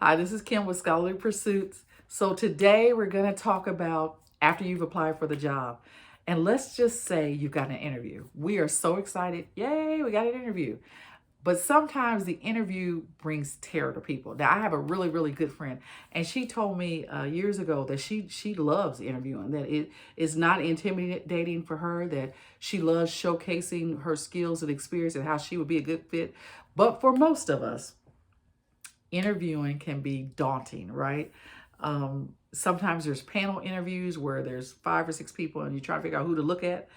Hi, this is Kim with Scholarly Pursuits. So today we're going to talk about after you've applied for the job. And let's just say you've got an interview. We are so excited. Yay, we got an interview. But sometimes the interview brings terror to people. Now, I have a really, really good friend, and she told me years ago that she loves interviewing, that it is not intimidating for her, that she loves showcasing her skills and experience and how she would be a good fit. But for most of us, interviewing can be daunting, right? Sometimes there's panel interviews where there's 5 or 6 people and you try to figure out who to look at.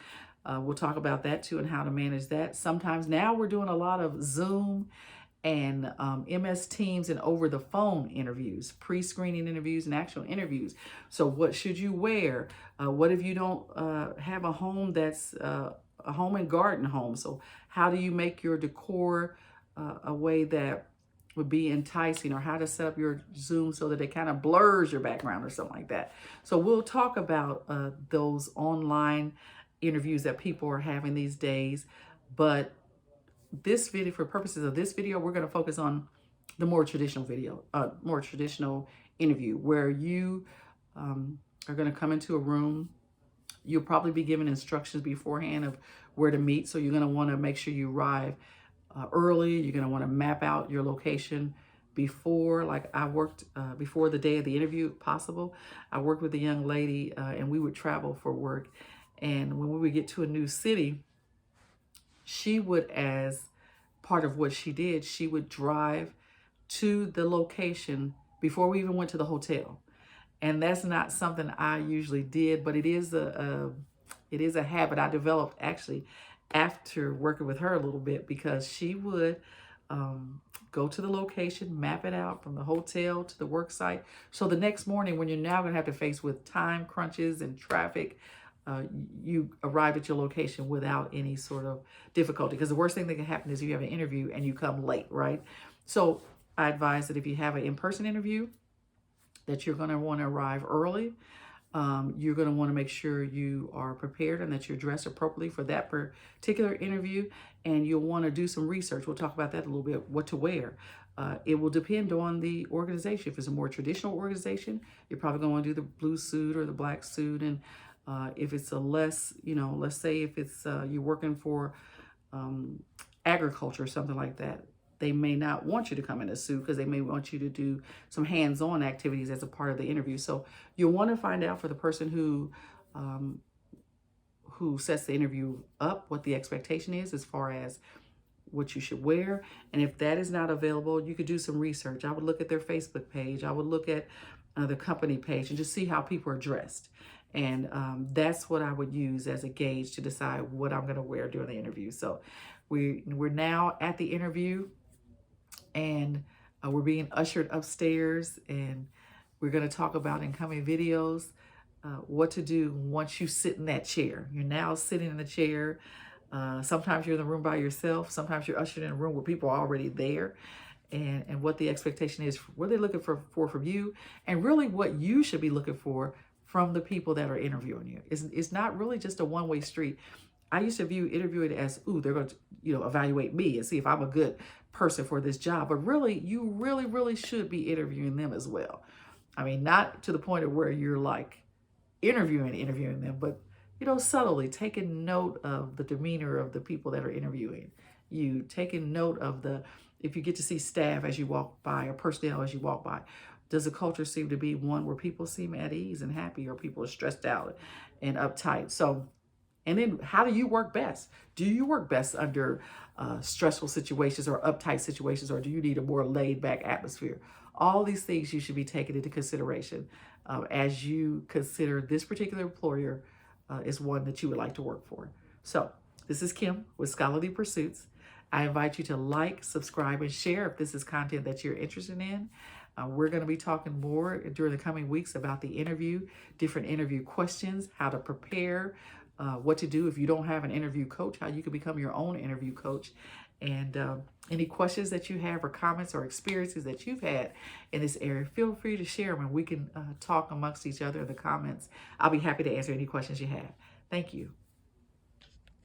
We'll talk about that too and how to manage that. Sometimes now we're doing a lot of Zoom and MS Teams and over the phone interviews, pre-screening interviews and actual interviews. So what should you wear? What if you don't have a home that's a home and garden home? So how do you make your decor a way that would be enticing, or how to set up your Zoom so that it kind of blurs your background or something like that. So we'll talk about those online interviews that people are having these days. But this video, for purposes of this video, we're going to focus on the more traditional more traditional interview where you are going to come into a room. You'll probably be given instructions beforehand of where to meet. So you're going to want to make sure you arrive early. You're going to want to map out your location before. Like I worked before the day of the interview, possible. I worked with a young lady and we would travel for work. And when we would get to a new city, she would, as part of what she did, she would drive to the location before we even went to the hotel. And that's not something I usually did, but it is a habit I developed actually after working with her a little bit, because she would go to the location, map it out from the hotel to the work site. So the next morning, when you're now going to have to face with time crunches and traffic, you arrive at your location without any sort of difficulty. Because the worst thing that can happen is you have an interview and you come late, right? So I advise that if you have an in-person interview, that you're going to want to arrive early. You're going to want to make sure you are prepared and that you're dressed appropriately for that particular interview. And you'll want to do some research. We'll talk about that a little bit, what to wear. It will depend on the organization. If it's a more traditional organization, you're probably going to want to do the blue suit or the black suit. And if it's a less, let's say if it's you're working for agriculture or something like that, they may not want you to come in a suit because they may want you to do some hands-on activities as a part of the interview. So you'll want to find out for the person who sets the interview up what the expectation is as far as what you should wear. And if that is not available, you could do some research. I would look at their Facebook page. I would look at the company page and just see how people are dressed. And that's what I would use as a gauge to decide what I'm going to wear during the interview. So we're now at the interview, and we're being ushered upstairs, and we're going to talk about incoming videos, what to do once you sit in that chair. You're now sitting in the chair. Sometimes you're in the room by yourself. Sometimes you're ushered in a room where people are already there, and what the expectation is, what they're looking for from you, and really what you should be looking for from the people that are interviewing you. It's not really just a one-way street. I used to view interviewing as, they're going to, evaluate me and see if I'm a good person for this job. But really, you really, really should be interviewing them as well. I mean, not to the point of where you're like interviewing them, but, subtly taking note of the demeanor of the people that are interviewing you, taking note of if you get to see staff as you walk by or personnel as you walk by, does the culture seem to be one where people seem at ease and happy, or people are stressed out and uptight? So, and then how do you work best? Do you work best under stressful situations or uptight situations, or do you need a more laid back atmosphere? All these things you should be taking into consideration as you consider this particular employer is one that you would like to work for. So this is Kim with Scholarly Pursuits. I invite you to like, subscribe, and share if this is content that you're interested in. We're going to be talking more during the coming weeks about the interview, different interview questions, how to prepare, what to do if you don't have an interview coach, how you can become your own interview coach. And any questions that you have or comments or experiences that you've had in this area, feel free to share them, and we can talk amongst each other in the comments. I'll be happy to answer any questions you have. Thank you.